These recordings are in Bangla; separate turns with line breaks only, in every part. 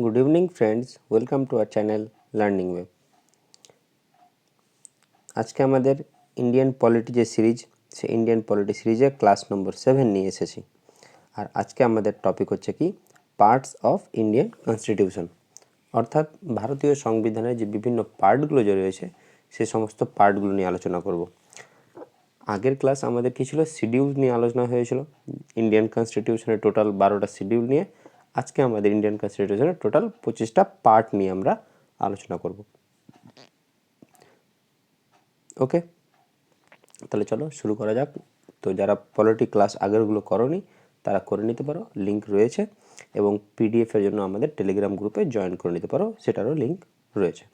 Good evening friends, welcome to our channel Learning Web. আজকে আমাদের ইন্ডিয়ান পলিটি যে সিরিজ, সেই ইন্ডিয়ান পলিটি সিরিজে ক্লাস নম্বর 7 নিয়ে এসেছি। আর আজকে আমাদের টপিক হচ্ছে কি পার্টস অফ ইন্ডিয়ান কনস্টিটিউশন, অর্থাৎ ভারতীয় সংবিধানের যে বিভিন্ন পার্টগুলো যে রয়েছে সেই সমস্ত পার্টগুলো নিয়ে আলোচনা করব। আগের ক্লাস আমাদের কি ছিল, শিডিউল নিয়ে আলোচনা হয়েছিল। ইন্ডিয়ান কনস্টিটিউশনের টোটাল 12টা শিডিউল নিয়ে আজকে আমাদের ইন্ডিয়ান কনস্টিটিউশনের টোটাল 25টা পার্ট নিয়ে আমরা আলোচনা করব। ওকে, তাহলে চলো শুরু করা যাক। তো যারা পলিটি ক্লাস আগেরগুলো করোনি তারা করে নিতে পারো, লিঙ্ক রয়েছে, এবং পিডিএফের জন্য আমাদের টেলিগ্রাম গ্রুপে জয়েন করে নিতে পারো, সেটারও লিঙ্ক রয়েছে।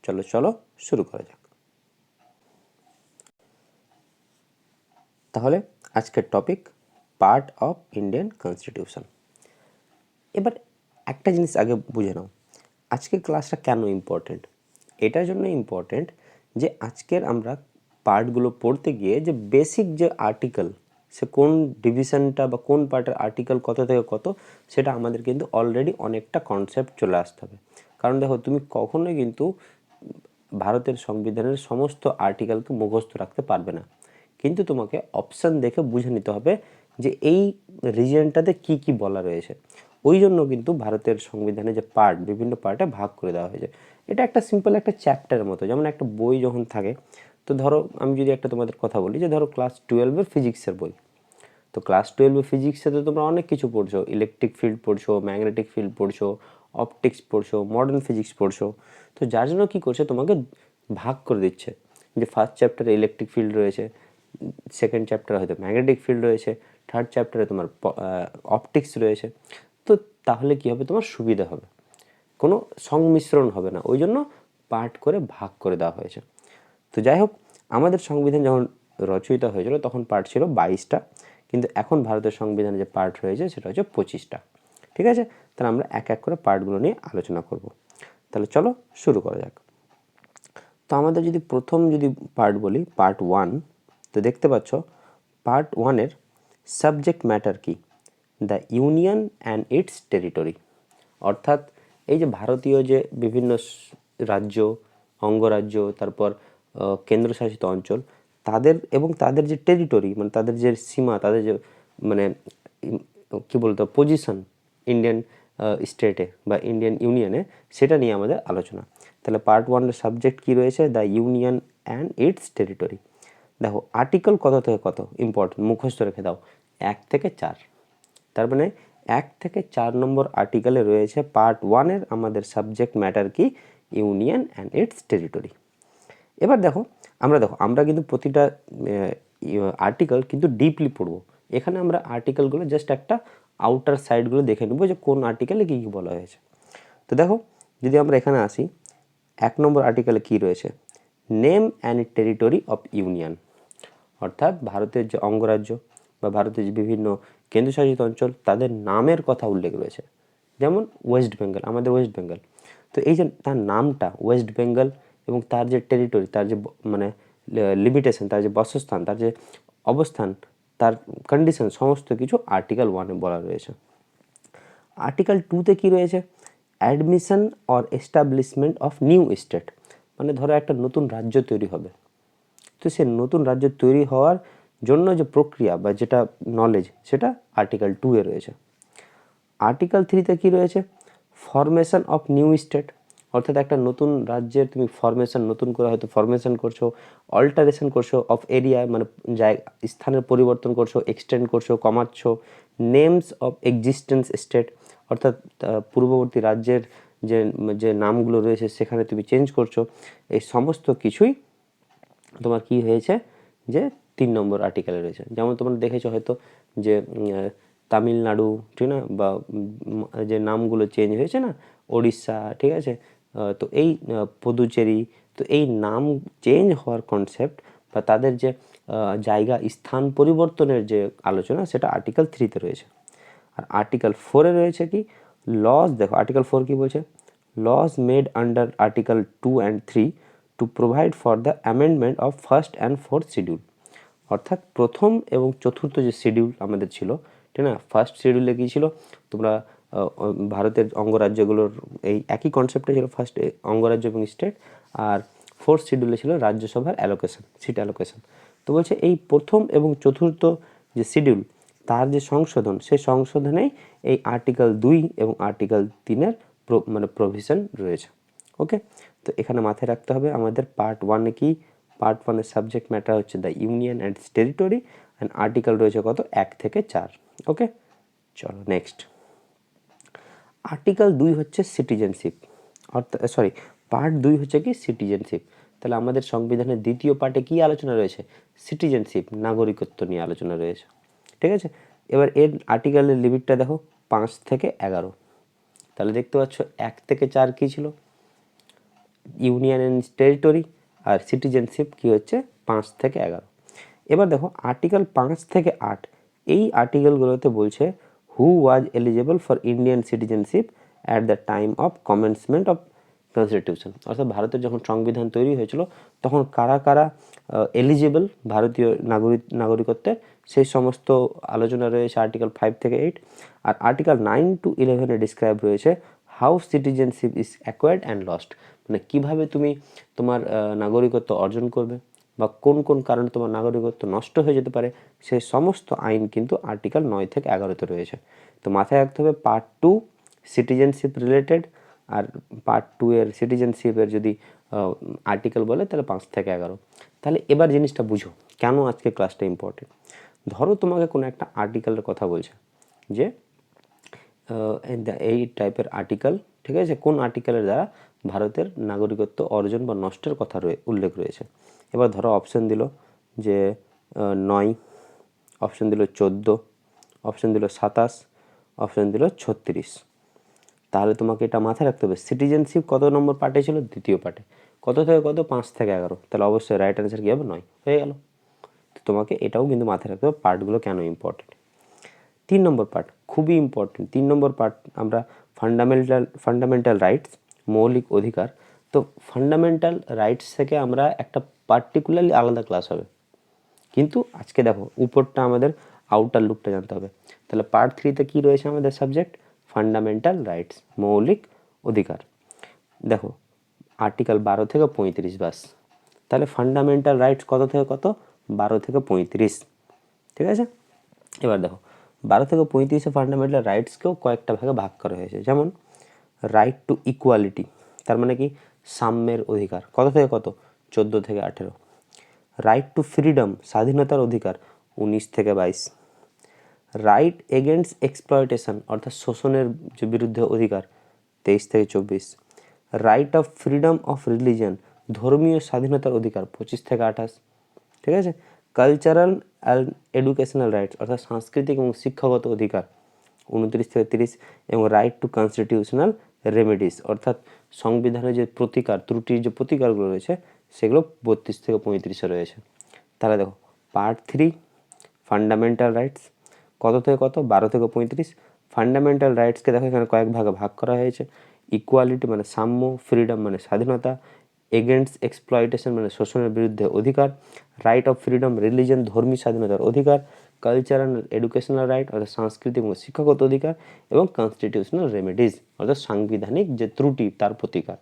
চলো শুরু করা যাক। তাহলে আজকের topic part of Indian constitution. এবার একটা জিনিস আগে বুঝে নাও, আজকের ক্লাসটা কেন ইম্পর্টেন্ট। এটার জন্য ইম্পর্টেন্ট যে আজকের আমরা পার্টগুলো পড়তে গিয়ে যে বেসিক যে আর্টিকেল, সে কোন ডিভিশনটা বা কোন পার্টের আর্টিকেল কত থেকে কত, সেটা আমাদের কিন্তু অলরেডি অনেকটা কনসেপ্ট চলে আসতে হবে। কারণ দেখো, তুমি কখনোই কিন্তু ভারতের সংবিধানের সমস্ত আর্টিকেলকে মুখস্থ রাখতে পারবে না, কিন্তু তোমাকে অপশান দেখে বুঝে নিতে হবে যে এই রিজনটাতে কি কি বলা রয়েছে। ওই জন্য কিন্তু ভারতের সংবিধানে যে পার্ট, বিভিন্ন পার্টে ভাগ করে দেওয়া হয়েছে। এটা একটা সিম্পল একটা চ্যাপ্টারের মতো, যেমন একটা বই যখন থাকে, তো ধরো আমি যদি একটা তোমাদের কথা বলি, যে ধরো ক্লাস 12-এর ফিজিক্সের বই, তো ক্লাস 12 ফিজিক্সে তো তোমরা অনেক কিছু পড়ছো, ইলেকট্রিক ফিল্ড পড়ছো, ম্যাগনেটিক ফিল্ড পড়ছো, অপটিক্স পড়ছো, মডার্ন ফিজিক্স পড়ছো। তো যার জন্য কী করছে, তোমাকে ভাগ করে দিচ্ছে যে ফার্স্ট চ্যাপ্টারে ইলেকট্রিক ফিল্ড রয়েছে, সেকেন্ড চ্যাপ্টারে হয়তো ম্যাগনেটিক ফিল্ড রয়েছে, থার্ড চ্যাপ্টারে তোমার অপটিক্স রয়েছে। তো তাহলে কী হবে, তোমার সুবিধা হবে, কোনো সংমিশ্রণ হবে না, ওই জন্য পার্ট করে ভাগ করে দেওয়া হয়েছে। তো যাই হোক, আমাদের সংবিধান যখন রচয়িত হয়েছিল তখন পার্ট ছিল 22টা, কিন্তু এখন ভারতের সংবিধানে যে পার্ট রয়েছে সেটা হচ্ছে 25টা। ঠিক আছে, তাহলে আমরা এক এক করে পার্টগুলো নিয়ে আলোচনা করব। তাহলে চলো শুরু করা যাক। তো আমাদের যদি প্রথম পার্ট বলি, পার্ট 1, তো দেখতে পাচ্ছ পার্ট 1-এর সাবজেক্ট ম্যাটার কি, the union and it's territory. অর্থাৎ এই যে ভারতীয় যে বিভিন্ন রাজ্য, অঙ্গরাজ্য, তারপর কেন্দ্রশাসিত অঞ্চল, তাদের এবং তাদের যে টেরিটরি, মানে তাদের যে সীমা, তাদের যে মানে কী বলতো পজিশন ইন্ডিয়ান স্টেটে বা ইন্ডিয়ান ইউনিয়নে, সেটা নিয়ে আমাদের আলোচনা। তাহলে পার্ট 1-এর সাবজেক্ট কী রয়েছে, the union and it's territory. দেখো আর্টিকেল কত থেকে কত ইম্পর্টেন্ট, মুখস্থ রেখে দাও, 1 থেকে 4। তার মানে 1 থেকে 4 নম্বর আর্টিকেলে রয়েছে পার্ট 1-এর আমাদের সাবজেক্ট ম্যাটার কি, ইউনিয়ন অ্যান্ড ইটস টেরিটরি। এবার দেখো আমরা কিন্তু প্রতিটা আর্টিকেল কিন্তু ডিপলি পড়বো। এখানে আমরা আর্টিকেলগুলো জাস্ট একটা আউটার সাইডগুলো দেখে নেবো যে কোন আর্টিকেলে কী কী বলা হয়েছে। তো দেখো, যদি আমরা এখানে আসি, 1 নম্বর আর্টিকেলে কী রয়েছে, name and territory of union. অর্থাৎ ভারতের যে অঙ্গরাজ্য বা ভারতের যে বিভিন্ন কেন্দ্রশাসিত অঞ্চল, তাদের নামের কথা উল্লেখ রয়েছে। যেমন ওয়েস্ট বেঙ্গল, আমাদের ওয়েস্ট বেঙ্গল, তো এই যে তার নামটা ওয়েস্ট বেঙ্গল, এবং তার যে টেরিটরি, তার যে মানে লিমিটেশন, তার যে বাসস্থান, তার যে অবস্থান, তার কন্ডিশন, সমস্ত কিছু আর্টিকেল 1-এ বলা রয়েছে। আর্টিকেল 2-তে কী রয়েছে, admission or establishment of new state. মানে ধরো একটা নতুন রাজ্য তৈরি হবে, তো সে নতুন রাজ্য তৈরি হওয়ার জন্য যে প্রক্রিয়া বা যেটা নলেজ, সেটা আর্টিকেল 2-এ রয়েছে। আর্টিকেল 3-তে কী রয়েছে, ফরমেশন অফ নিউ স্টেট। অর্থাৎ একটা নতুন রাজ্যের তুমি ফরমেশন, নতুন করে হয়তো ফরমেশন করছো, অল্টারেশন করছো অফ এরিয়া, মানে স্থানের পরিবর্তন করছো, এক্সটেন্ড করছো, কমাচ্ছো। নেমস অফ এক্সিস্টেন্স স্টেট, অর্থাৎ পূর্ববর্তী রাজ্যের যে যে নামগুলো রয়েছে সেখানে তুমি চেঞ্জ করছো। এই সমস্ত কিছুই তোমার কি হয়েছে, যে 3 নম্বর আর্টিকেলে রয়েছে। যেমন তোমরা দেখেছো হয়তো যে তামিলনাড়ু, ঠিক না, বা যে নামগুলো চেঞ্জ হয়েছে না, ওড়িশা, ঠিক আছে, তো এই পুদুচেরি, তো এই নাম চেঞ্জ হওয়ার কনসেপ্ট বা তাদের যে জায়গা স্থান পরিবর্তনের যে আলোচনা, সেটা আর্টিকেল 3-তে রয়েছে। আর আর্টিকেল 4-এ রয়েছে কি, লজ। দেখো আর্টিকেল 4 কি বলছে, laws made under article 2 and 3 to provide for the amendment of first and fourth schedule. অর্থাৎ প্রথম এবং চতুর্থ যে শিডিউল আমাদের ছিল, ঠিক না, ফার্স্ট শিডিউলে কী ছিল, তোমরা ভারতের অঙ্গরাজ্যগুলোর এই একই কনসেপ্টে ছিল, ফার্স্ট অঙ্গরাজ্য এবং স্টেট, আর ফোর্থ শিডিউলে ছিল রাজ্যসভার অ্যালোকেশন, সিট অ্যালোকেশন। তো বলছে এই প্রথম এবং চতুর্থ যে শিডিউল তার যে সংশোধন, সেই সংশোধনেই এই আর্টিকেল 2 এবং আর্টিকেল 3-এর মানে প্রভিশন রয়েছে। ওকে, তো এখানে মাথায় রাখতে হবে আমাদের পার্ট 1-এ কি, পার্ট 1-এর সাবজেক্ট ম্যাটার হচ্ছে the union and it's territory, and article রয়েছে কত, 1 থেকে 4। ওকে, চলো নেক্সট। আর্টিকেল 2 হচ্ছে সিটিজেনশিপ, অর্থাৎ সরি, পার্ট 2 হচ্ছে কি, সিটিজেনশিপ। তাহলে আমাদের সংবিধানের দ্বিতীয় পার্টে কি আলোচনা রয়েছে, সিটিজেনশিপ, নাগরিকত্ব নিয়ে আলোচনা রয়েছে। ঠিক আছে, এবার এর আর্টিকেলের লিমিটটা দেখো 5 থেকে 11। তাহলে দেখতে পাচ্ছ 1 থেকে 4 কী ছিল, ইউনিয়ন অ্যান্ড টেরিটরি, আর সিটিজেনশিপ কি হচ্ছে 5 থেকে 11। এবার দেখো আর্টিকেল 5 থেকে 8, এই আর্টিকেলগুলোতে বলছে who was eligible for Indian citizenship at the time of commencement of constitution, অর্থাৎ ভারতের যখন সংবিধান তৈরি হয়েছিল তখন কারা কারা এলিজেবল ভারতীয় নাগরিকত্বের, সেই সমস্ত আলোচনা রয়েছে আর্টিকেল 5 থেকে 8। আর আর্টিকেল 9 to 11-এ ডিসক্রাইব রয়েছে how citizenship is acquired and lost, মানে কীভাবে তুমি তোমার নাগরিকত্ব অর্জন করবে বা কোন কোন কারণে তোমার নাগরিকত্ব নষ্ট হয়ে যেতে পারে, সেই সমস্ত আইন কিন্তু আর্টিকেল 9 থেকে 11-তে রয়েছে। তো মাথায় রাখতে হবে পার্ট 2 সিটিজেনশিপ রিলেটেড, আর পার্ট 2-এর সিটিজেনশিপের যদি আর্টিকেল বলে তাহলে 5 থেকে 11। তাহলে এবার জিনিসটা বুঝো কেন আজকে ক্লাসটা ইম্পর্টেন্ট। ধরো তোমাকে কোনো একটা আর্টিকেলের কথা বলছে যে এই টাইপের আর্টিকেল, ঠিক আছে, কোন আর্টিকেলের দ্বারা ভারতের নাগরিকত্ব অর্জন বা নষ্টের কথা উল্লেখ রয়েছে। এবার ধরো অপশন দিল যে 9, অপশন দিল 14, অপশন দিল 27, অপশন দিল 36। তাহলে তোমাকে এটা মাথায় রাখতে হবে সিটিজেনশিপ কত নম্বর পার্টে ছিল, দ্বিতীয় পার্টে, কত থেকে কত, 5 থেকে 11। তাহলে অবশ্যই রাইট অ্যান্সার কী হবে, 9 হয়ে গেল। তো তোমাকে এটাও কিন্তু মাথায় রাখতে হবে পার্টগুলো কেন ইম্পর্টেন্ট। 3 নম্বর পার্ট খুবই ইম্পর্টেন্ট। 3 নম্বর পার্ট আমরা ফান্ডামেন্টাল রাইটস, মৌলিক অধিকার। তো ফান্ডামেন্টাল রাইটস থেকে আমরা একটা পার্টিকুলারলি আলাদা ক্লাস হবে, কিন্তু আজকে দেখো উপরটা আমাদের আউটার লুকটা জানতে হবে। তাহলে পার্ট 3-তে কী রয়েছে আমাদের সাবজেক্ট, ফান্ডামেন্টাল রাইটস, মৌলিক অধিকার। দেখো আর্টিকেল 12 থেকে 35 বাস। তাহলে ফান্ডামেন্টাল রাইটস কত থেকে কত, 12 থেকে 35। ঠিক আছে, এবার দেখো 12 থেকে 35-এ ফান্ডামেন্টাল রাইটসকেও কয়েকটা ভাগে ভাগ করা হয়েছে। যেমন রাইট টু ইকুয়ালিটি, তার মানে কি সাম্যের অধিকার, কত থেকে কত, 14 থেকে 18। রাইট টু ফ্রিডম, স্বাধীনতার অধিকার, 19 থেকে 22। রাইট এগেনস্ট এক্সপ্লয়টেশন, অর্থাৎ শোষণের যে বিরুদ্ধে অধিকার, 23 থেকে 24। Right of freedom of religion, ধর্মীয় স্বাধীনতার অধিকার, 25 থেকে 28। ঠিক আছে, কালচারাল অ্যান্ড এডুকেশনাল রাইটস, অর্থাৎ সাংস্কৃতিক এবং শিক্ষাগত অধিকার, 29 থেকে 30। এবং রাইট টু কনস্টিটিউশনাল রেমেডিস, অর্থাৎ সংবিধানের যে প্রতিকার, ত্রুটির যে প্রতিকারগুলো রয়েছে সেগুলো 32 থেকে 35-এ রয়েছে। তাহলে দেখো পার্ট 3 ফান্ডামেন্টাল রাইটস কত থেকে কত, 12 থেকে 35। ফান্ডামেন্টাল রাইটসকে দেখো এখানে কয়েক ভাগে ভাগ করা হয়েছে। ইকুয়ালিটি মানে সাম্য, ফ্রিডম মানে স্বাধীনতা, এগেনস্ট এক্সপ্লয়টেশন মানে শোষণের বিরুদ্ধে অধিকার, রাইট অফ ফ্রিডম রিলিজিয়ন ধর্মী স্বাধীনতার অধিকার, কালচারাল এডুকেশনাল রাইট অর্থাৎ সাংস্কৃতিক এবং শিক্ষাগত অধিকার, এবং কনস্টিটিউশনাল রেমেডিজ অর্থাৎ সাংবিধানিক যে ত্রুটি তার প্রতিকার।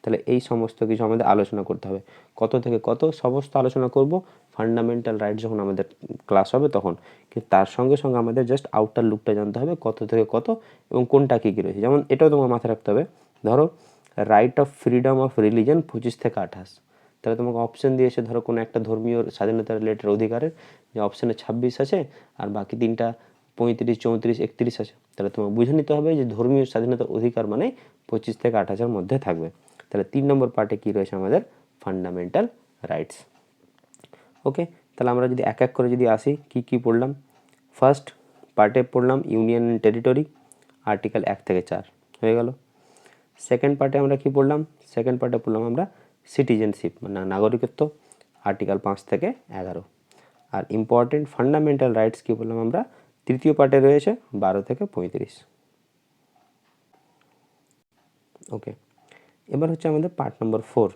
তাহলে এই সমস্ত কিছু আমাদের আলোচনা করতে হবে, কত থেকে কত সমস্ত আলোচনা করব ফান্ডামেন্টাল রাইট যখন আমাদের ক্লাস হবে তখন। কিন্তু তার সঙ্গে সঙ্গে আমাদের জাস্ট আউটার লুকটা জানতে হবে কত থেকে কত এবং কোনটা কী কী রয়েছে। যেমন এটাও তোমার মাথায় রাখতে হবে, ধরো right of freedom of religion 25 থেকে 28। তাহলে তোমাকে অপশন দিয়েছে ধরো কোনো একটা ধর্মীয় স্বাধীনতা রিলেটেড অধিকারের, যে অপশানে 26 আছে আর বাকি তিনটা 35, 34, 31 আছে। তাহলে তোমাকে বুঝে নিতে হবে যে ধর্মীয় স্বাধীনতার অধিকার মানে 25 থেকে 28-এর মধ্যে থাকবে। তাহলে 3 নম্বর পার্টে কী রয়েছে আমাদের, ফান্ডামেন্টাল রাইটস। ওকে, তাহলে আমরা যদি এক এক করে যদি আসি কী কী পড়লাম। ফার্স্ট পার্টে পড়লাম ইউনিয়ন অ্যান্ড টেরিটরি, আর্টিকেল 1 থেকে 4 হয়ে গেল। সেকেন্ড পার্টে আমরা কী পড়লাম, সেকেন্ড পার্টে পড়লাম আমরা সিটিজেনশিপ মানে নাগরিকত্ব, আর্টিকেল 5 থেকে 11। আর ইম্পর্টেন্ট ফান্ডামেন্টাল রাইটস কী বললাম আমরা, তৃতীয় পার্টে রয়েছে 12 থেকে 35। ওকে, এবার হচ্ছে আমাদের পার্ট নম্বর 4,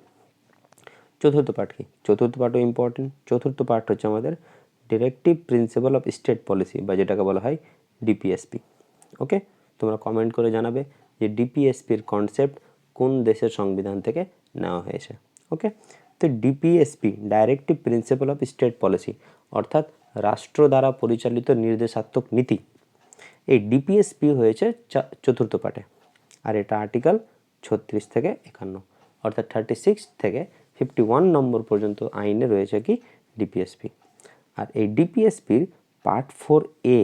চতুর্থ পার্ট কি, চতুর্থ পার্টও ইম্পর্টেন্ট। চতুর্থ পার্ট হচ্ছে আমাদের directive principal of state policy বা যেটাকে বলা হয় ডিপিএসপি। ওকে, তোমরা কমেন্ট করে জানাবে যে ডিপিএসপির কনসেপ্ট কোন দেশের সংবিধান থেকে নেওয়া হয়েছে। ওকে, তো DPSP directive principle of state policy অর্থাৎ রাষ্ট্র দ্বারা পরিচালিত নির্দেশাত্মক নীতি, এই ডিপিএসপি হয়েছে চতুর্থ পার্টে। আর এটা আর্টিকেল 36 থেকে 51 অর্থাৎ 36 থেকে 51 নম্বর পর্যন্ত আইনে রয়েছে কি ডিপিএসপি। আর এই ডিপিএসপির পার্ট 4A,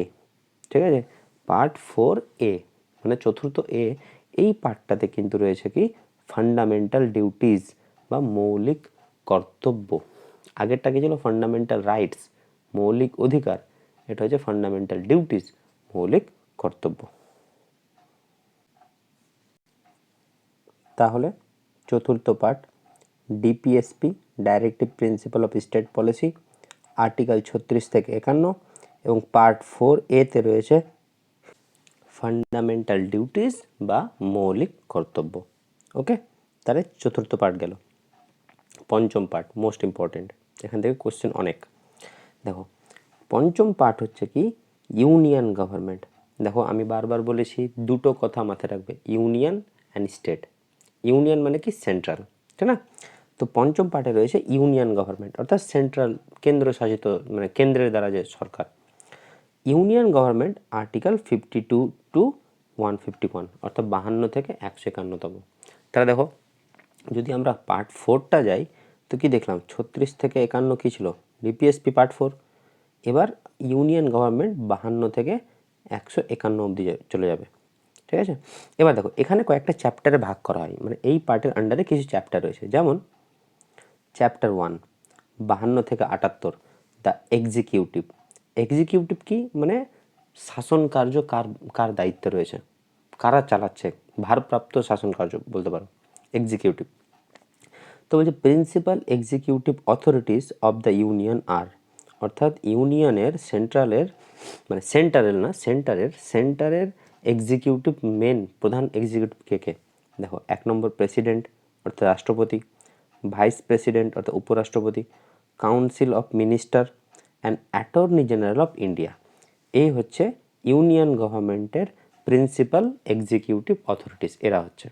ঠিক আছে, পার্ট 4A মানে চতুর্থ এ, এই পার্টটাতে কিন্তু রয়েছে কি ফান্ডামেন্টাল ডিউটিজ বা মৌলিক কর্তব্য। আগেরটা কি ছিল ফান্ডামেন্টাল রাইটস, মৌলিক অধিকার, এটা হচ্ছে ফান্ডামেন্টাল ডিউটিজ, মৌলিক কর্তব্য। তাহলে চতুর্থ part DPSP directive principle of state policy article 36 থেকে 51 এবং পার্ট 4A-তে রয়েছে ফান্ডামেন্টাল ডিউটিস বা মৌলিক কর্তব্য। ওকে, তাহলে চতুর্থ পার্ট গেল। পঞ্চম পার্ট মোস্ট ইম্পর্টেন্ট, এখান থেকে কোশ্চেন অনেক। দেখো পঞ্চম পার্ট হচ্ছে কি ইউনিয়ন গভর্নমেন্ট। দেখো আমি বারবার বলেছি দুটো কথা মাথায় রাখবে, ইউনিয়ন অ্যান্ড স্টেট। ইউনিয়ন মানে কি সেন্ট্রাল, ঠিক না? তো পঞ্চম পার্টে রয়েছে ইউনিয়ন গভর্নমেন্ট অর্থাৎ সেন্ট্রাল, কেন্দ্রশাসিত মানে কেন্দ্রের দ্বারা যে সরকার। ইউনিয়ন গভর্নমেন্ট আর্টিকেল 52 to 151 অর্থাৎ 52 থেকে 151তম। তাহলে দেখো যদি আমরা পার্ট 4টা যাই তো কি দেখলাম 36 থেকে 51 কী ছিল ডিপিএসপি পার্ট 4। এবার ইউনিয়ন গভর্নমেন্ট 52 থেকে 151 অবধি চলে যাবে, ঠিক আছে। এবার দেখো এখানে কয়েকটা চ্যাপ্টারে ভাগ করা হয়, মানে এই পার্টের আন্ডারে কিছু চ্যাপ্টার রয়েছে, যেমন চ্যাপ্টার 1 52 থেকে 78 দ্য এক্সিকিউটিভ। এক্সিকিউটিভ কি মানে শাসন কার্য কার কার দায়িত্বে রয়েছে, কারা চালাচ্ছে, ভারপ্রাপ্ত শাসন কার্য বলতে পারো এক্সিকিউটিভ। তো বলছে principal executive authorities of the union আর, অর্থাৎ ইউনিয়নের সেন্ট্রালের মানে সেন্টারের এক্সিকিউটিভ মেন প্রধান এক্সিকিউটিভ কে কে। দেখো 1 নম্বর প্রেসিডেন্ট অর্থাৎ রাষ্ট্রপতি, ভাইস প্রেসিডেন্ট অর্থাৎ উপরাষ্ট্রপতি, council of minister and attorney general of India. এই হচ্ছে ইউনিয়ন গভর্নমেন্টের প্রিন্সিপাল এক্সিকিউটিভ অথরিটিস, এরা হচ্ছে,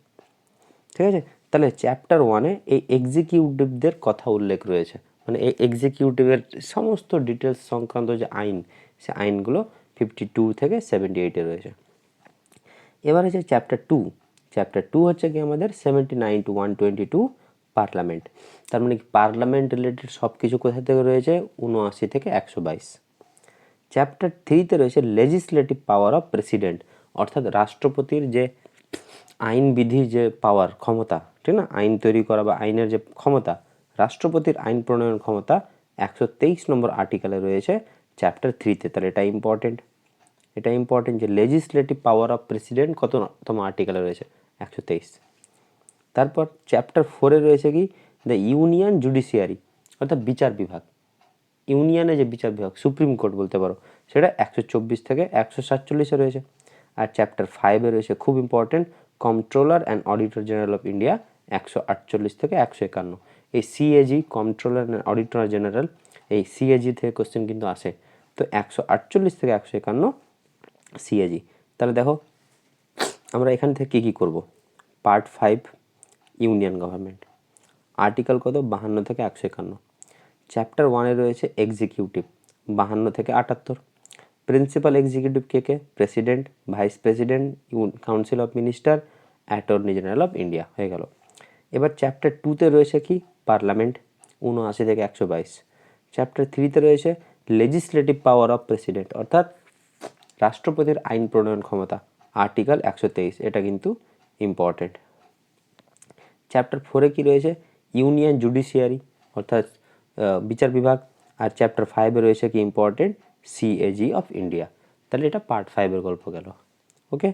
ঠিক আছে। তাহলে চ্যাপ্টার 1-এ এই এক্সিকিউটিভদের কথা উল্লেখ রয়েছে, মানে এই এক্সিকিউটিভের সমস্ত ডিটেলস সংক্রান্ত যে আইন, সে আইনগুলো 52 থেকে 78-এ রয়েছে। এবার হচ্ছে চ্যাপ্টার 2 হচ্ছে কি আমাদের 79 to 122 পার্লামেন্ট। তার মানে পার্লামেন্ট রিলেটেড সব কিছু কোথা থেকে রয়েছে 79 থেকে 122। চ্যাপ্টার 3-তে রয়েছে লেজিসলেটিভ পাওয়ার অফ প্রেসিডেন্ট, অর্থাৎ রাষ্ট্রপতির যে আইন বিধির যে পাওয়ার ক্ষমতা, ঠিক না, আইন তৈরি করা বা আইনের যে ক্ষমতা, রাষ্ট্রপতির আইন প্রণয়ন ক্ষমতা 123 নম্বর আর্টিকেলে রয়েছে চ্যাপ্টার 3-তে। তাহলে এটা ইম্পর্টেন্ট যে লেজিসলেটিভ পাওয়ার অফ প্রেসিডেন্ট কততম আর্টিকেলে রয়েছে 123। তারপর চ্যাপ্টার 4-এ রয়েছে কি দ্য ইউনিয়ন জুডিশিয়ারি অর্থাৎ বিচার বিভাগ। ইউনিয়নে যে বিচার বিভাগ সুপ্রিম কোর্ট বলতে পারো, সেটা 124 থেকে 147-এ রয়েছে। আর চ্যাপ্টার 5-এ রয়েছে খুব important controller and auditor general of India 148 থেকে 151। এই CAG controller and auditor general, এই সিএজি থেকে কোশ্চেন কিন্তু আসে। তো 148 থেকে 151 সিএজি। তাহলে দেখো আমরা এখান থেকে কী করব, পার্ট 5 ইউনিয়ন গভর্নমেন্ট আর্টিকেল কত 52 থেকে 151। চ্যাপ্টার 1-এ রয়েছে এক্সিকিউটিভ 52 থেকে 78। প্রিন্সিপাল এক্সিকিউটিভ কে কে president, vice president, council of minister, attorney general of India হয়ে গেল। এবার চ্যাপ্টার 2-তে রয়েছে কি পার্লামেন্ট 79 থেকে 122। চ্যাপ্টার 3-তে রয়েছে লেজিসলেটিভ পাওয়ার অফ প্রেসিডেন্ট অর্থাৎ রাষ্ট্রপতির আইন প্রণয়ন ক্ষমতা আর্টিকেল 123, এটা কিন্তু ইম্পর্টেন্ট। চ্যাপ্টার 4-এ কি রয়েছে ইউনিয়ন জুডিশিয়ারি অর্থাৎ বিচার বিভাগ। আর চ্যাপ্টার 5-এ রয়েছে কি ইম্পর্টেন্ট সিএজি অফ ইন্ডিয়া। তাহলে এটা পার্ট 5-এর গল্প গেল। ওকে,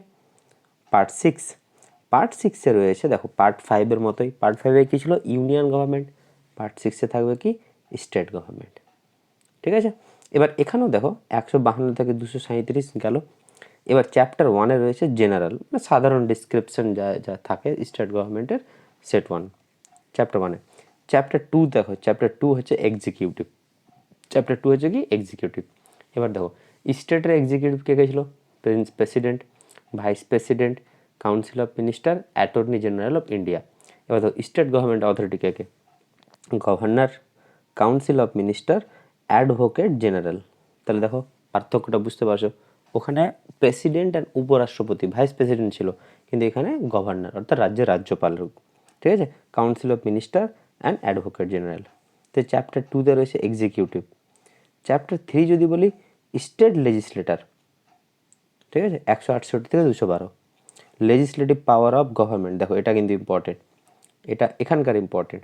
পার্ট 6-এ রয়েছে দেখো পার্ট 5-এর মতোই। পার্ট 5-এ কী ছিল ইউনিয়ন গভর্নমেন্ট, পার্ট 6-এ থাকবে কি স্টেট গভর্নমেন্ট, ঠিক আছে। এবার এখানেও দেখো 152 থেকে 237 গেল। এবার চ্যাপ্টার 1-এ রয়েছে জেনারেল মানে সাধারণ ডিসক্রিপশন যা যা থাকে স্টেট গভর্নমেন্টের, সেট 1 চ্যাপ্টার 1-এ। চ্যাপ্টার 2 দেখো, চ্যাপ্টার 2 হচ্ছে এক্সিকিউটিভ, চ্যাপ্টার 2 হচ্ছে কি এক্সিকিউটিভ। এবার দেখো স্টেটের এক্সিকিউটিভ কে ছিল president, vice president, council of minister, attorney general of India. এবার দেখো state government authority K governor, council of minister, advocate general. তাহলে দেখো পার্থক্যটা বুঝতে পারছো, ওখানে প্রেসিডেন্ট অ্যান্ড উপরাষ্ট্রপতি ভাইস প্রেসিডেন্ট ছিল, কিন্তু এখানে গভর্নর অর্থাৎ রাজ্যের রাজ্যপাল, ঠিক আছে, council of minister and advocate general. তো চ্যাপ্টার 2-তে রয়েছে এক্সিকিউটিভ। চ্যাপ্টার 3 যদি বলি স্টেট লেজিসলেটর, ঠিক আছে, 168 থেকে 212। লেজিসলেটিভ পাওয়ার অফ গভর্নমেন্ট, দেখো এটা কিন্তু ইম্পর্টেন্ট, এটা এখানকার ইম্পর্টেন্ট।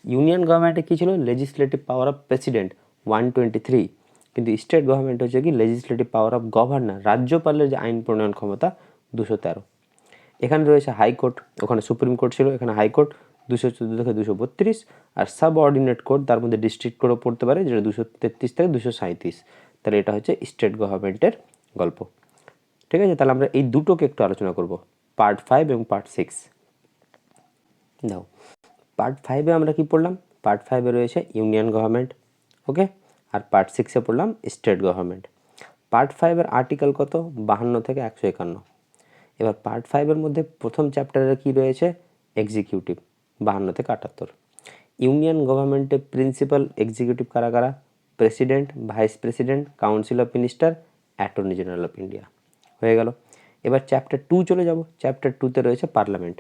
ইউনিয়ন গভর্নমেন্টে কী ছিল, লেজিসলেটিভ পাওয়ার অফ প্রেসিডেন্ট 123, কিন্তু স্টেট গভর্নমেন্ট হচ্ছে কি লেজিসলেটিভ পাওয়ার অফ গভর্নর, রাজ্যপালের যে আইন প্রণয়ন ক্ষমতা 213। এখানে রয়েছে হাইকোর্ট, ওখানে সুপ্রিম কোর্ট ছিল, এখানে হাইকোর্ট 214 থেকে 232, আর সাবঅর্ডিনেট কোর্ট তার মধ্যে ডিস্ট্রিক্ট কোর্টও পড়তে পারে, যেটা 233 থেকে 237। তাহলে এটা হচ্ছে স্টেট গভর্নমেন্টের গল্প, ঠিক আছে। তাহলে আমরা এই দুটোকে একটু আলোচনা করব, পার্ট 5 এবং পার্ট 6। দাও পার্ট 5-এ আমরা কি পড়লাম, পার্ট 5-এ রয়েছে ইউনিয়ন গভর্নমেন্ট, ওকে, আর পার্ট 6-এ পড়লাম স্টেট গভর্নমেন্ট। পার্ট 5-এর আর্টিকেল কত, 52 থেকে 151। এবার পার্ট 5-এর মধ্যে প্রথম চ্যাপ্টারে কি রয়েছে, এক্সিকিউটিভ 52 থেকে 78। ইউনিয়ন গভর্নমেন্টে প্রিন্সিপাল এক্সিকিউটিভ কারা কারা, president, vice president, council of minister, attorney general of India, হয়ে গেল। এবার চ্যাপ্টার 2 চলে যাব। চ্যাপ্টার 2-তে রয়েছে পার্লামেন্ট।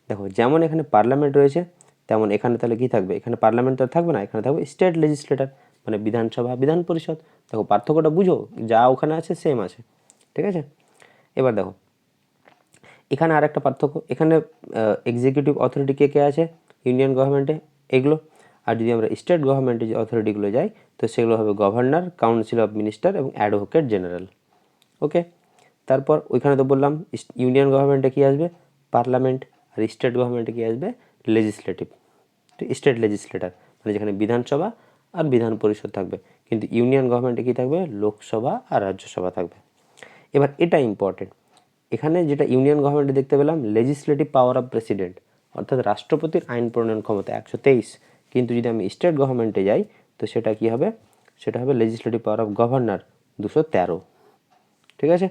দেখো যেমন এখানে পার্লামেন্ট রয়েছে, তেমন এখানে তাহলে কী থাকবে, এখানে পার্লামেন্ট তো থাকবে না, এখানে থাকবে স্টেট লেজিসলেটর, মানে বিধানসভা, বিধান পরিষদ। দেখো পার্থক্যটা বুঝো, যা ওখানে আছে সেম আছে, ঠিক আছে। এবার দেখো এখানে আর একটা পার্থক্য, এখানে এক্সিকিউটিভ অথরিটি কে কে আছে ইউনিয়ন গভর্নমেন্টে, এগুলো। আর যদি আমরা স্টেট গভর্নমেন্টে যে অথরিটিগুলো যাই, তো সেগুলো হবে গভর্নর, কাউন্সিল অফ মিনিস্টার এবং অ্যাডভোকেট জেনারেল, ওকে। তারপর ওইখানে তো বললাম ইউনিয়ন গভর্নমেন্টে কী আসবে, পার্লামেন্ট, আর স্টেট গভর্নমেন্টে কী আসবে, লেজিসলেটিভ, স্টেট লেজিসলেটর, মানে যেখানে বিধানসভা আর বিধান পরিষদ থাকবে, কিন্তু ইউনিয়ন গভর্নমেন্টে কী থাকবে, লোকসভা আর রাজ্যসভা থাকবে। এবার এটা ইম্পর্টেন্ট, এখানে যেটা ইউনিয়ন গভর্নমেন্টে দেখতে পেলাম লেজিসলেটিভ পাওয়ার অফ প্রেসিডেন্ট, অর্থাৎ রাষ্ট্রপতির আইন প্রণয়ন ক্ষমতা 123, কিন্তু যদি আমি স্টেট গভর্নমেন্টে যাই তো সেটা কি হবে, সেটা হবে লেজিসলেটিভ পাওয়ার অফ গভর্নর 213, ঠিক আছে।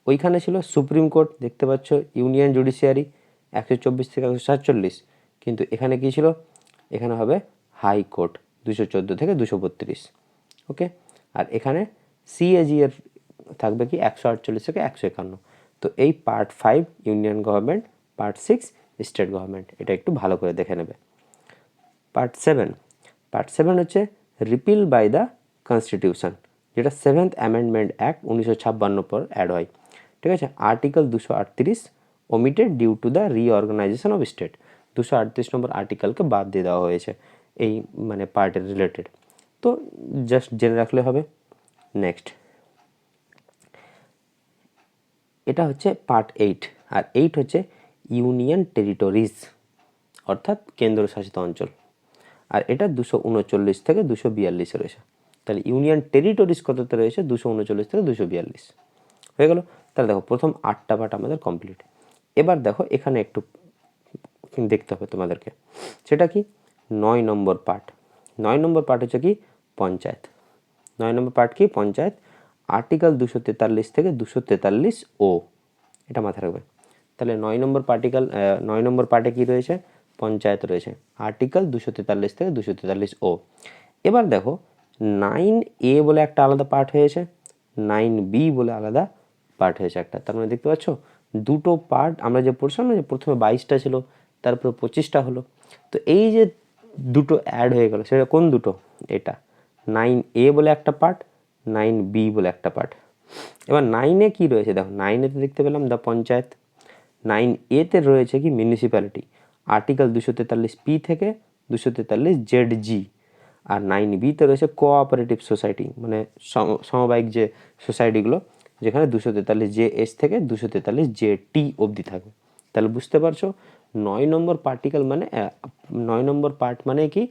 ওইখানে ছিল সুপ্রিম কোর্ট, দেখতে পাচ্ছ, ইউনিয়ন জুডিশিয়ারি 124 থেকে 147, কিন্তু এখানে কি ছিল, এখানে হবে হাইকোর্ট 214 থেকে 232, ওকে। আর এখানে সিএজি এর থাকবে কি 148 থেকে 151। তো এই part 5 union government, part 6 state government, এটা একটু ভালো করে দেখে নেবে। পার্ট 7, পার্ট 7 হচ্ছে রিপিল বাই দ্য কনস্টিটিউশন, যেটা 7th অ্যামেন্ডমেন্ট অ্যাক্ট 1956 পর অ্যাড হয়, ঠিক আছে। Article 238 omitted due to the reorganisation of state, 238 নম্বর আর্টিকেলকে বাদ দিয়ে দেওয়া হয়েছে এই মানে পার্টের রিলেটেড, তো জাস্ট জেনে রাখলে হবে। নেক্সট এটা হচ্ছে পার্ট 8, আর 8 হচ্ছে ইউনিয়ন টেরিটরিজ, অর্থাৎ কেন্দ্রশাসিত অঞ্চল, আর এটা 239 থেকে 242 রয়েছে। তাহলে ইউনিয়ন টেরিটরিজ কততে রয়েছে, 239 থেকে 242, হয়ে গেল। তাহলে দেখো প্রথম 8টা পার্ট আমাদের কমপ্লিট। এবার দেখো এখানে একটু দেখতে হবে তোমাদেরকে, সেটা কি 9 নম্বর পার্ট। 9 নম্বর পার্ট হচ্ছে কি পঞ্চায়েত। 9 নম্বর পার্ট কি পঞ্চায়েত, আর্টিকেল 243 থেকে 243 ও, এটা মাথায় রাখবে। তাহলে 9 নম্বর পার্টিকেল 9 নম্বর পার্টে কি রয়েছে, পঞ্চায়েত রয়েছে, আর্টিকেল 243 থেকে 243 ও। এবার দেখো 9A বলে একটা আলাদা পার্ট হয়েছে, 9B বলে আলাদা পার্ট হয়েছে একটা। তার মানে দেখতে পাচ্ছ দুটো পার্ট আমরা যে পড়ছিলাম না, যে প্রথমে 22টা ছিল, তারপরে 25টা হলো, তো এই যে দুটো অ্যাড হয়ে গেল, সেটা কোন দুটো, এটা 9A বলে একটা পার্ট, 9B বলে একটা পার্ট। এবার 9A কি রয়েছে, দেখো 9A-তে দেখতে পেলাম দ্য পঞ্চায়েত, 9A-তে রয়েছে কি মিউনিসিপ্যালিটি, আর্টিকেল 243P থেকে 243ZG, আর 9B-তে রয়েছে কোঅপারেটিভ সোসাইটি, মানে সমবায়িক যে সোসাইটিগুলো, যেখানে 243JS থেকে 243JT অবধি থাকবে। তাহলে বুঝতে পারছো 9 নম্বর পার্টিকেল মানে 9 নম্বর পার্ট মানে কি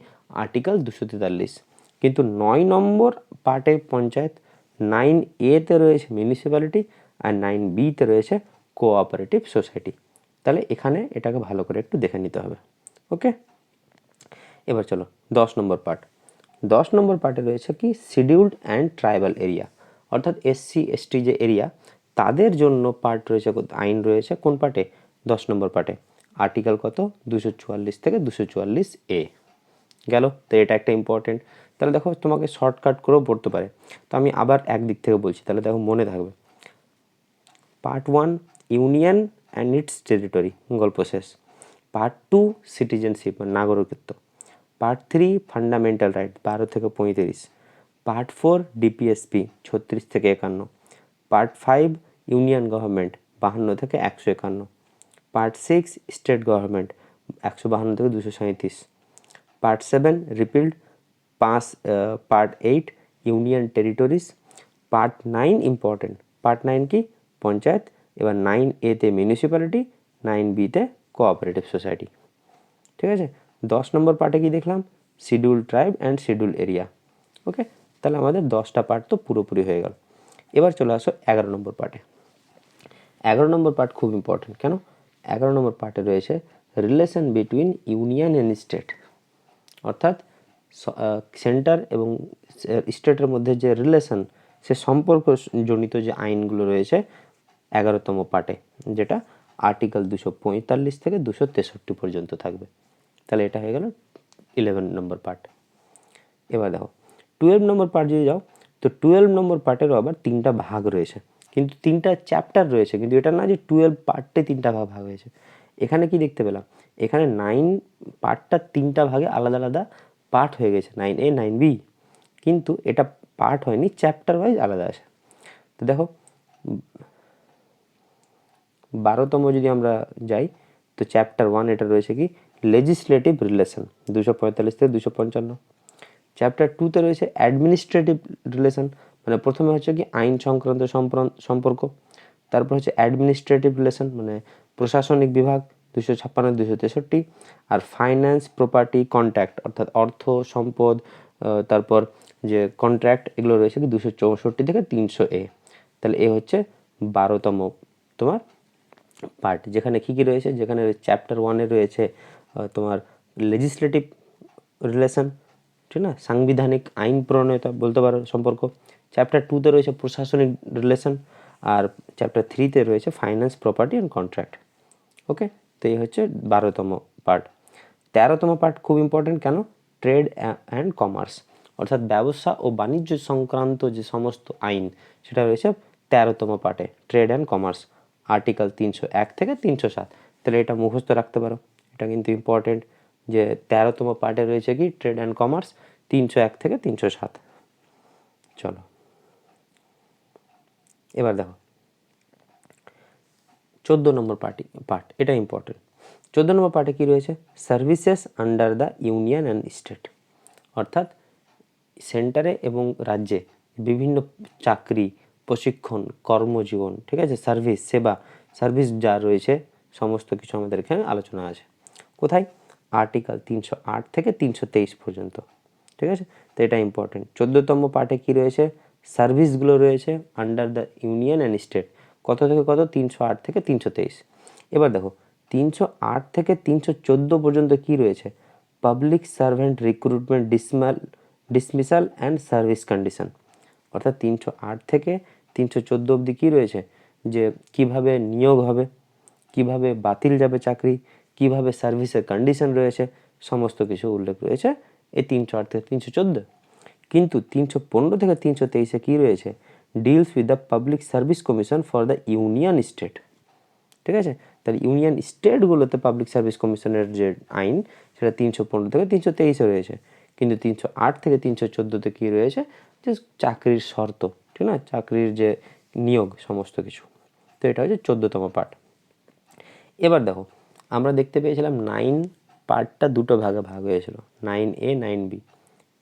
আর্টিকেল 243, কিন্তু 9 নম্বর পার্টে পঞ্চায়েত, 9A-তে রয়েছে মিউনিসিপ্যালিটি, আর 9B-তে রয়েছে কোঅপারেটিভ সোসাইটি। তাহলে এখানে এটাকে ভালো করে একটু দেখে নিতে হবে, ওকে। এবার চলো 10 নম্বর পার্ট। 10 নম্বর পার্টে রয়েছে কি শিডিউলড অ্যান্ড ট্রাইবাল এরিয়া, অর্থাৎ SC ST যে এরিয়া, তাদের জন্য পার্ট রয়েছে, আইন রয়েছে কোন পার্টে? 10 নম্বর পার্টে। আর্টিকেল কত? 244 থেকে 244A গেল। তো এটা একটা ইম্পর্টেন্ট। তাহলে দেখো তোমাকে শর্টকাট করেও পড়তে পারে, তো আমি আবার একদিক থেকে বলছি, তাহলে দেখো মনে থাকবে। Part 1 union and it's territory, গল্প শেষ। পার্ট 2 সিটিজেনশিপ বা নাগরিকত্ব। পার্ট 3 ফান্ডামেন্টাল রাইট 12 থেকে 35। পার্ট 4 ডিপিএসপি 36 থেকে 51। পার্ট 5 ইউনিয়ন গভর্নমেন্ট 52 থেকে 151। পার্ট 6 স্টেট গভর্নমেন্ট 152 থেকে 237। Part 7 repealed. Part 8 union territories. Part 9 important, part 9 কি? পঞ্চায়েত। এবার 9A-তে মিউনিসিপ্যালিটি, 9B-তে কোঅপারেটিভ সোসাইটি। ঠিক আছে, 10 নম্বর পার্টে কি দেখলাম? Schedule tribe and schedule area. Okay, তাহলে আমাদের 10টা পার্ট তো পুরোপুরি হয়ে গেল। এবার চলে আসো 11 নম্বর পার্টে। 11 নম্বর পার্ট খুব ইম্পর্টেন্ট। কেন? 11 নম্বর পার্টে রয়েছে relation between union and state, অর্থাৎ সেন্টার এবং স্টেটের মধ্যে যে রিলেশন, সে সম্পর্ক জনিত যে আইনগুলো রয়েছে 11তম পার্টে, যেটা আর্টিকেল 245 থেকে 263 পর্যন্ত থাকবে। তাহলে এটা হয়ে গেল 11 নম্বর পার্ট। এবার দেখো 12 নম্বর পার্ট যদি যাও, তো 12 নম্বর পার্টেরও আবার 3টা ভাগ রয়েছে, কিন্তু 3টা চ্যাপ্টার রয়েছে, কিন্তু এটা না যে 12 পার্টে 3টা ভাগ হয়েছে। এখানে কি দেখতে পেলাম? এখানে 9 পার্টটা 3টা ভাগে আলাদা আলাদা পার্ট হয়ে গেছে, 9A 9B, কিন্তু এটা পার্ট হয়নি, চ্যাপ্টার ওয়াইজ আলাদা আছে। তো দেখো 12তম যদি আমরা যাই, তো চ্যাপ্টার 1 এটা রয়েছে কি? লেজিসলেটিভ রিলেশন 245 থেকে 255। চ্যাপ্টার 2-তে রয়েছে অ্যাডমিনিস্ট্রেটিভ রিলেশন, মানে প্রথমে হচ্ছে কি আইন সংক্রান্ত সম্পর্ক, তারপর হচ্ছে অ্যাডমিনিস্ট্রেটিভ রিলেশন মানে প্রশাসনিক বিভাগ 256 263। আর ফাইন্যান্স প্রপার্টি কন্ট্রাক্ট অর্থাৎ অর্থ সম্পদ, তারপর যে কন্ট্রাক্ট, এগুলো রয়েছে কি 264 থেকে 300A। তাহলে এ হচ্ছে 12তম তোমার পার্ট, যেখানে কী কী রয়েছে? যেখানে চ্যাপ্টার 1-এ রয়েছে তোমার লেজিসলেটিভ রিলেশন, ঠিক না, সাংবিধানিক আইন প্রণয়তা বলতে পারো সম্পর্ক। চ্যাপ্টার 2-তে রয়েছে প্রশাসনিক রিলেশন, আর চ্যাপ্টার 3-তে রয়েছে ফাইন্যান্স প্রপার্টি অ্যান্ড কন্ট্রাক্ট। ওকে, তো এই হচ্ছে 12তম পার্ট। 13তম পার্ট খুব ইম্পর্টেন্ট। কেন? ট্রেড অ্যান্ড কমার্স, অর্থাৎ ব্যবসা ও বাণিজ্য সংক্রান্ত যে সমস্ত আইন, সেটা রয়েছে 13তম পার্টে, ট্রেড অ্যান্ড কমার্স, আর্টিকেল 301 থেকে 307। তাহলে এটা মুখস্থ রাখতে পারো, এটা কিন্তু ইম্পর্টেন্ট যে 13তম পার্টে রয়েছে কি? ট্রেড অ্যান্ড কমার্স, 301 থেকে 307। চলো এবার দেখো 14 নম্বর পার্ট, এটা ইম্পর্টেন্ট। 14 নম্বর পার্টে কী রয়েছে? Services under the union and state, অর্থাৎ সেন্টারে এবং রাজ্যে বিভিন্ন চাকরি, প্রশিক্ষণ, কর্মজীবন, ঠিক আছে, সার্ভিস, সেবা, সার্ভিস যা রয়েছে সমস্ত কিছু আমাদের এখানে আলোচনা আছে। কোথায়? আর্টিকেল 308 থেকে 323 পর্যন্ত। ঠিক আছে, তো এটা ইম্পর্টেন্ট। 14তম পার্টে কী রয়েছে? সার্ভিসগুলো রয়েছে under the union and state, কত থেকে কত? 308 থেকে 323। এবার দেখো 308 থেকে 314 পর্যন্ত কি রয়েছে? Public servant recruitment, dismissal and service condition, অর্থাৎ 308 থেকে 314 অবধি কী রয়েছে? যে কিভাবে নিয়োগ হবে, কিভাবে বাতিল যাবে চাকরি, কিভাবে সার্ভিসের কন্ডিশন রয়েছে, সমস্ত কিছু উল্লেখ রয়েছে এই 308 থেকে 314। কিন্তু 315 থেকে 323-এ কী রয়েছে? Deals with the public service commission for the union state. ঠিক আছে, তাহলে ইউনিয়ন স্টেটগুলোতে পাবলিক সার্ভিস কমিশনের যে আইন, সেটা 315 থেকে 323-এ রয়েছে। কিন্তু 308 থেকে 314-তে কী রয়েছে? যে চাকরির শর্ত, ঠিক না, চাকরির যে নিয়োগ, সমস্ত কিছু। তো এটা হচ্ছে 14তম পার্ট। এবার দেখো আমরা দেখতে পেয়েছিলাম 9 পার্টটা দুটো ভাগে ভাগ হয়েছিল, 9A 9B।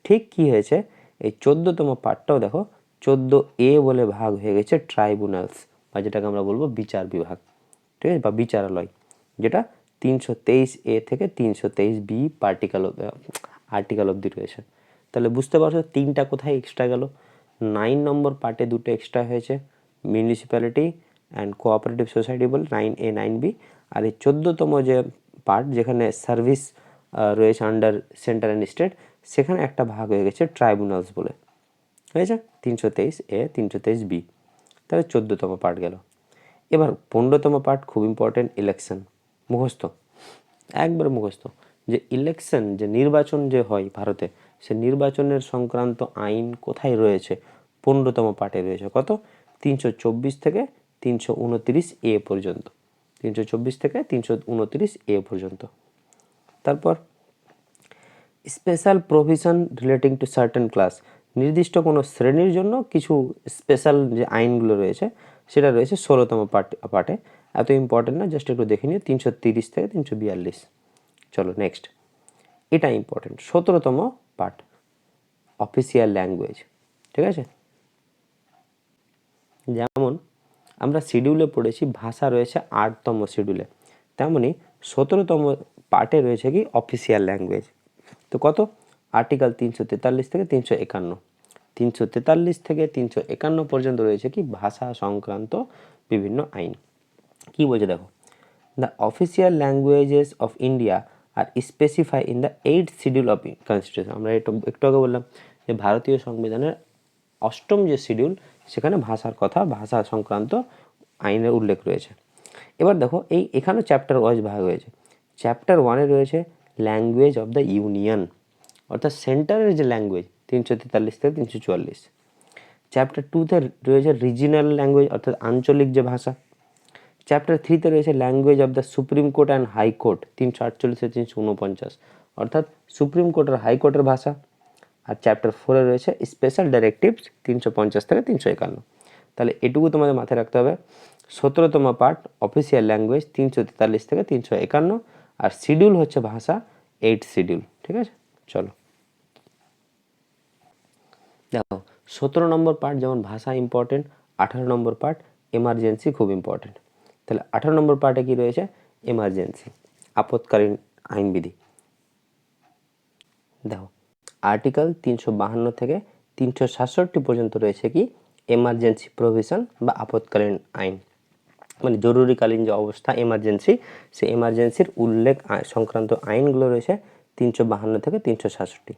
ঠিক কী হয়েছে? এই 14তম পার্টটাও দেখো 14A বলে ভাগ হয়ে গেছে ট্রাইব্যুনালস, বা যেটাকে আমরা বলবো বিচার বিভাগ, ঠিক আছে, বা বিচারালয়, যেটা 323A থেকে 323B আর্টিকেল অবধি রয়েছে। তাহলে বুঝতে পারছো 3টা কোথায় এক্সট্রা গেল? 9 নম্বর পার্টে দুটো এক্সট্রা হয়েছে, মিউনিসিপ্যালিটি অ্যান্ড কোঅপারেটিভ সোসাইটি বলে 9A 9B। আর এই 14তম যে পার্ট, যেখানে সার্ভিস রয়েছে আন্ডার সেন্টার অ্যান্ড স্টেট, সেখানে একটা ভাগ হয়ে গেছে ট্রাইব্যুনালস বলে, হয়েছে 323A 323B। তাহলে তাহলে 14তম পার্ট গেল। এবার 15তম পার্ট খুব ইম্পর্টেন্ট, ইলেকশন। মুখস্থ, একবার মুখস্থ, যে ইলেকশন, যে নির্বাচন যে হয় ভারতে, সে নির্বাচনের সংক্রান্ত আইন কোথায় রয়েছে? 15তম পার্টে রয়েছে। কত? 324 থেকে 329 এ পর্যন্ত, 324 থেকে 329 এ পর্যন্ত। তারপর special provision relating to certain class, নির্দিষ্ট কোনো শ্রেণীর জন্য কিছু স্পেশাল যে আইনগুলো রয়েছে সেটা রয়েছে 16তম পার্টে। এত ইম্পর্টেন্ট না, জাস্ট একটু দেখে নিও, 330 থেকে 342। চলো নেক্সট, এটা ইম্পর্টেন্ট, 17তম পার্ট, অফিসিয়াল ল্যাঙ্গুয়েজ। ঠিক আছে, যেমন আমরা শিডিউলে পড়েছি ভাষা রয়েছে 8তম শিডিউলে, তেমনি 17তম পার্টে রয়েছে কি অফিসিয়াল ল্যাঙ্গুয়েজ। তো কত? আর্টিকেল 343 থেকে 351, 343 থেকে 351 পর্যন্ত রয়েছে কি ভাষা সংক্রান্ত বিভিন্ন আইন। কি বলছে দেখো, the official languages of India are specify in the 8th schedule of constitution. আমরা একটু আগে বললাম যে ভারতীয় সংবিধানের 8ম যে শিডিউল, সেখানে ভাষার কথা, ভাষা সংক্রান্ত আইনের উল্লেখ রয়েছে। এবার দেখো এখানেও চ্যাপ্টার ওয়াইজ ভাগ হয়েছে। চ্যাপ্টার 1-এ রয়েছে ল্যাঙ্গুয়েজ অফ দ্য ইউনিয়ন, অর্থাৎ সেন্টারের যে ল্যাঙ্গুয়েজ, 343 থেকে 344। চ্যাপ্টার 2-তে রয়েছে রিজিনাল ল্যাঙ্গুয়েজ, অর্থাৎ আঞ্চলিক যে ভাষা। চ্যাপ্টার 3-তে রয়েছে language of the supreme court and high court, 348 থেকে 349, অর্থাৎ সুপ্রিম কোর্ট আর হাইকোর্টের ভাষা। আর চ্যাপ্টার 4-এ রয়েছে স্পেশাল ডাইরেক্টিভস, 350 থেকে 351। তাহলে এটুকু তোমাদের মাথায় রাখতে হবে। 17তম পার্ট অফিসিয়াল ল্যাঙ্গুয়েজ, 343 থেকে 351, আর শিডিউল হচ্ছে ভাষা 8 শিডিউল। ঠিক আছে, চলো দেখো 17 নম্বর পার্ট যেমন ভাষা ইম্পর্টেন্ট, 18 নম্বর পার্ট এমার্জেন্সি খুব ইম্পর্টেন্ট। তাহলে 18 নম্বর পার্টে কি রয়েছে? এমার্জেন্সি, আপৎকালীন আইনবিধি। দেখো আর্টিকেল 352 থেকে 367 পর্যন্ত রয়েছে কি এমার্জেন্সি প্রভিশন বা আপৎকালীন আইন, মানে জরুরিকালীন যে অবস্থা এমার্জেন্সি, সেই এমার্জেন্সির উল্লেখ সংক্রান্ত আইনগুলো রয়েছে 352 থেকে 367।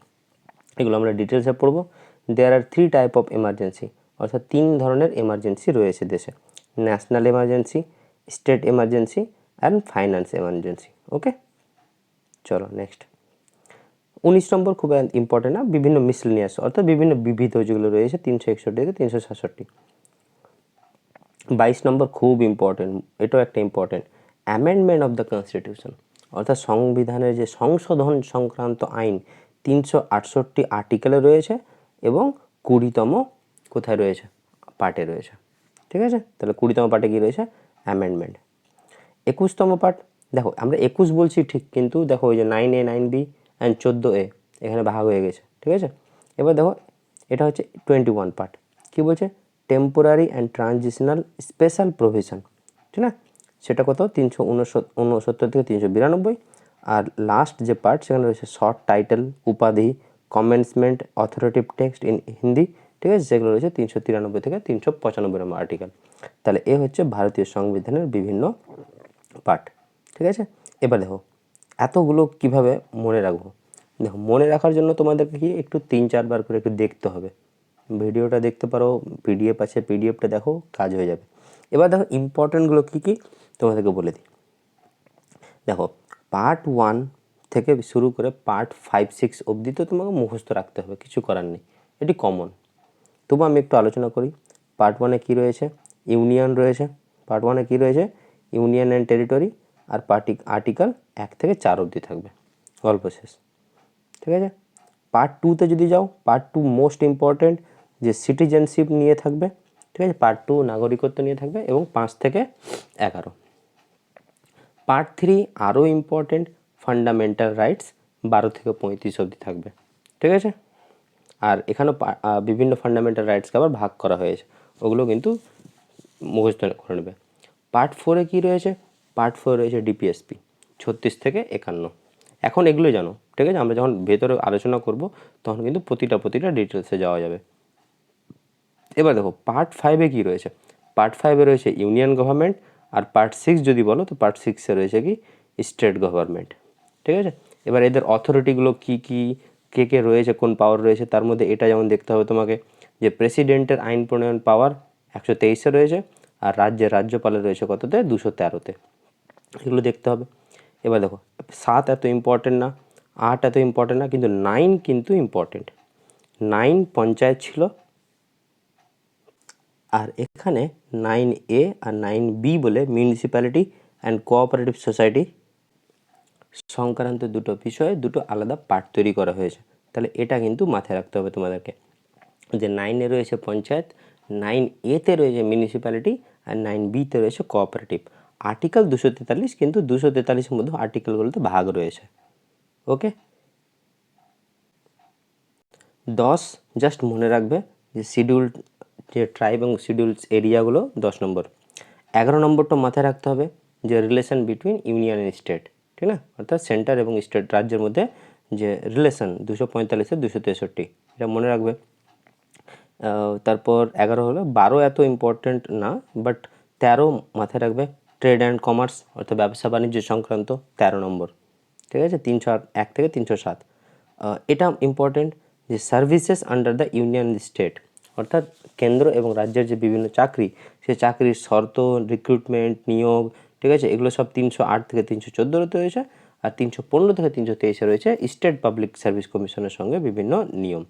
এগুলো আমরা ডিটেলসে পড়বো। There are 3 type of emergency, অর্থাৎ 3 ধরনের এমার্জেন্সি রয়েছে দেশে: national emergency, state emergency and finance emergency. Okay, চলো নেক্সট। 19 নম্বর খুব ইম্পর্টেন্ট না, বিভিন্ন মিসলেনিয়াস, অর্থাৎ বিভিন্ন বিবিধ যেগুলো রয়েছে 361 থেকে 367। 22 নম্বর খুব ইম্পর্টেন্ট, এটাও একটা important, amendment of the constitution, অর্থাৎ সংবিধানের যে সংশোধন সংক্রান্ত আইন 368 আর্টিকেলে রয়েছে এবং 20তম কোথায় রয়েছে? পার্টে রয়েছে। ঠিক আছে, তাহলে 20তম পার্টে কি রয়েছে? অ্যামেন্ডমেন্ট। 21তম পার্ট, দেখো আমরা 21 বলছি ঠিক, কিন্তু দেখো ওই যে 9A 9B অ্যান্ড 14A এখানে ভাগ হয়ে গেছে। ঠিক আছে, এবার দেখো এটা হচ্ছে 21 পার্ট। কী বলছে? Temporary and transitional special provision. ঠিক না, সেটা কত? 369 থেকে 392। আর লাস্ট যে পার্ট সেখানে রয়েছে শর্ট টাইটেল, উপাধি, কমেন্সমেন্ট, অথরিটিভ টেক্সট ইন হিন্দি। ঠিক আছে, সেগুলো রয়েছে 393 থেকে 395 নম্বর আর্টিকেল। তাহলে এ হচ্ছে ভারতীয় সংবিধানের বিভিন্ন পার্ট। ঠিক আছে, এবার দেখো এতগুলো কিভাবে মনে রাখবো। দেখো মনে রাখার জন্য তোমাদেরকে কি একটু 3-4 বার করে একটু দেখতে হবে। ভিডিওটা দেখতে পারো, পিডিএফ আছে, পিডিএফটা দেখো, কাজ হয়ে যাবে। এবার দেখো ইম্পর্টেন্টগুলো কী কী তোমাদেরকে বলে দিই। দেখো পার্ট 1 থেকে শুরু করে পার্ট 5-6 অবধি তো তোমাকে মুখস্থ রাখতে হবে, কিছু করার নেই, এটি কমন। তবু আমি একটু আলোচনা করি। পার্ট 1-এ কী রয়েছে? ইউনিয়ন রয়েছে। পার্ট 1-এ কী রয়েছে? Union and territory. আর আর্টিকেল 1 থেকে 4 অবধি থাকবে, গল্প শেষ। ঠিক আছে, পার্ট 2-তে যদি যাও, পার্ট 2 মোস্ট ইম্পর্টেন্ট, যে সিটিজেনশিপ নিয়ে থাকবে। ঠিক আছে, পার্ট 2 নাগরিকত্ব নিয়ে থাকবে এবং 5 থেকে 11। পার্ট 3 আরও ইম্পর্টেন্ট, ফান্ডামেন্টাল রাইটস, 12 থেকে 35 অবধি থাকবে। ঠিক আছে, আর এখানেও বিভিন্ন ফান্ডামেন্টাল রাইটসকে আবার ভাগ করা হয়েছে, ওগুলো কিন্তু মুখস্থ করে নেবে। পার্ট 4-এ কী রয়েছে? পার্ট 4 রয়েছে ডিপিএসপি, 36 থেকে 51। এখন এগুলো জানো। ঠিক আছে, আমরা যখন ভেতরে আলোচনা করব তখন কিন্তু প্রতিটা ডিটেলসে যাওয়া যাবে। এবার দেখো পার্ট 5-এ কী রয়েছে? পার্ট 5-এ রয়েছে ইউনিয়ন গভর্নমেন্ট। আর পার্ট 6 যদি বলো তো পার্ট 6-এ রয়েছে কি স্টেট গভর্নমেন্ট। ঠিক আছে, এবার এদের অথরিটিগুলো কী কী, কে কে রয়েছে, কোন পাওয়ার রয়েছে, তার মধ্যে এটা যেমন দেখতে হবে তোমাকে যে প্রেসিডেন্টের আইন প্রণয়ন পাওয়ার 123-এ রয়েছে, আর রাজ্যের রাজ্যপালের রয়েছে কততে, 213-তে। এগুলো দেখতে হবে। এবার দেখো 7 এত ইম্পর্টেন্ট না, 8 এত ইম্পর্টেন্ট না, কিন্তু 9 কিন্তু ইম্পর্টেন্ট। 9 পঞ্চায়েত ছিল, আর এখানে 9A আর 9B বলে মিউনিসিপ্যালিটি অ্যান্ড কোঅপারেটিভ সোসাইটি সংক্রান্ত দুটো বিষয়ে দুটো আলাদা পার্ট তৈরি করা হয়েছে। তাহলে এটা কিন্তু মাথায় রাখতে হবে তোমাদেরকে, যে 9-এ রয়েছে পঞ্চায়েত, 9A-তে রয়েছে মিউনিসিপ্যালিটি, আর 9B-তে রয়েছে কোঅপারেটিভ। আর্টিকেল 243, কিন্তু 243-এর মধ্যে আর্টিকেলগুলোতে ভাগ রয়েছে। ওকে, 10 জাস্ট মনে রাখবে যে শিডিউল্ড যে ট্রাইব এবং শিডিউলস এরিয়াগুলো 10 নম্বর। 11 নম্বরটা মাথায় রাখতে হবে যে relation between union and state, ঠিক না, অর্থাৎ সেন্টার এবং স্টেট রাজ্যের মধ্যে যে রিলেশন 245 263, এটা মনে রাখবে। তারপর 11 হলো, 12 এত ইম্পর্টেন্ট না, বাট 13 মাথায় রাখবে, ট্রেড অ্যান্ড কমার্স অর্থাৎ ব্যবসা বাণিজ্য সংক্রান্ত 13 নম্বর, ঠিক আছে, 301 থেকে 307। এটা ইম্পর্টেন্ট যে services under the union state, অর্থাৎ কেন্দ্র এবং রাজ্যের যে বিভিন্ন চাকরি, সেই চাকরির শর্ত, রিক্রুটমেন্ট, নিয়োগ, ঠিক আছে, এগুলো সব 308 থেকে 314-তে রয়েছে, আর 315 থেকে 323-এ রয়েছে স্টেট পাবলিক সার্ভিস কমিশনের সঙ্গে বিভিন্ন নিয়ম।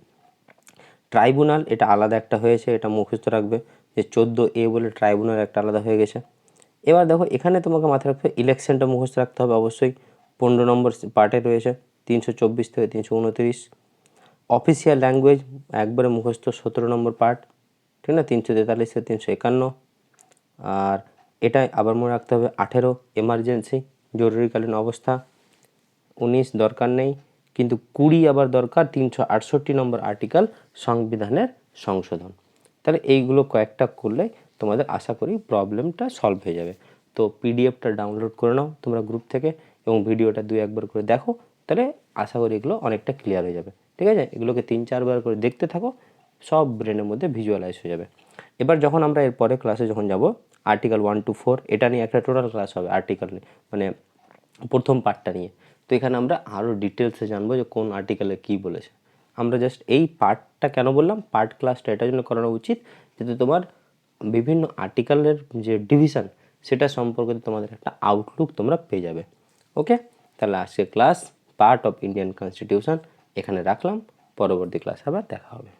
ট্রাইব্যুনাল এটা আলাদা একটা হয়েছে, এটা মুখস্থ রাখবে যে 14A বলে ট্রাইব্যুনাল একটা আলাদা হয়ে গেছে। এবার দেখো এখানে তোমাকে মাথায় রাখতে হবে ইলেকশনটা মুখস্থ রাখতে হবে অবশ্যই, 15 নম্বর পার্টে রয়েছে, 324 থেকে 329। অফিসিয়াল ল্যাঙ্গুয়েজ একবারে মুখস্থ, 17 নম্বর পার্ট, ঠিক না, 343 থেকে 351। আর এটা আবার মনে রাখতে হবে 18 এমার্জেন্সি, জরুরিকালীন অবস্থা। 19 দরকার নেই, কিন্তু 20 আবার দরকার, 368 নম্বর আর্টিকেল সংবিধানের সংশোধন। তাহলে এইগুলো কয়েকটা করলে তোমাদের আশা করি প্রবলেমটা সলভ হয়ে যাবে। তো পিডিএফটা ডাউনলোড করে নাও তোমরা গ্রুপ থেকে, এবং ভিডিওটা 2-1 বার করে দেখো, তাহলে আশা করি এগুলো অনেকটা ক্লিয়ার হয়ে যাবে, ঠিক আছে। এগুলোকে 3-4 বার করে দেখতে থাকো, সব ব্রেনের মধ্যে ভিজুয়ালাইজ হয়ে যাবে। এবার যখন আমরা এর পরে ক্লাসে যখন যাব, আর্টিকেল 1 to 4 এটা নিয়ে একটা টোটাল ক্লাস হবে, আর্টিকেল নিয়ে মানে প্রথম পার্টটা নিয়ে। তো এখানে আমরা আরও ডিটেলসে জানবো যে কোন আর্টিকেলে কী বলেছে। আমরা জাস্ট এই পার্টটা কেন বললাম, পার্ট ক্লাসটা এটার জন্য করানো উচিত যাতে তোমার বিভিন্ন আর্টিকেলের যে ডিভিশন সেটা সম্পর্কে তোমাদের একটা আউটলুক তোমরা পেয়ে যাবে। ওকে, তাহলে আজকে class part of Indian constitution এখানে রাখলাম, পরবর্তী ক্লাসে আবার দেখা হবে।